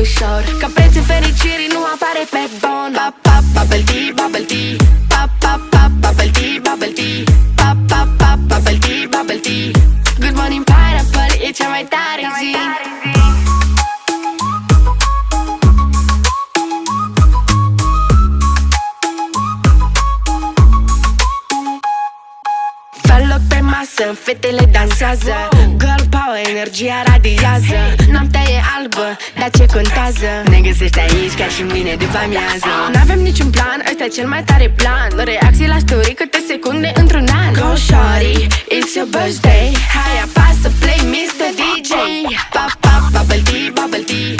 ușor, că prețul fericirii nu apare pe bon. Pop, pop, bubble tea, bubble tea. Pop, pop, pop, bubble tea, bubble tea. Pop, pop, pop, bubble tea, bubble tea. Good morning pineapple, e cea mai tare zi. Fă loc pe masă, fetele dansează. Girl power, energia radiază. Noaptea e albă, dar ce contează? Ne găsești aici ca și mâine după amiază. N-avem niciun plan, ăsta e cel mai tare plan. Reacții la story, câte secunde într-un an. Go shawty, it's your birthday. Hai apasă play, Mr. DJ. Pop, pop, bubble tea, bubble tea.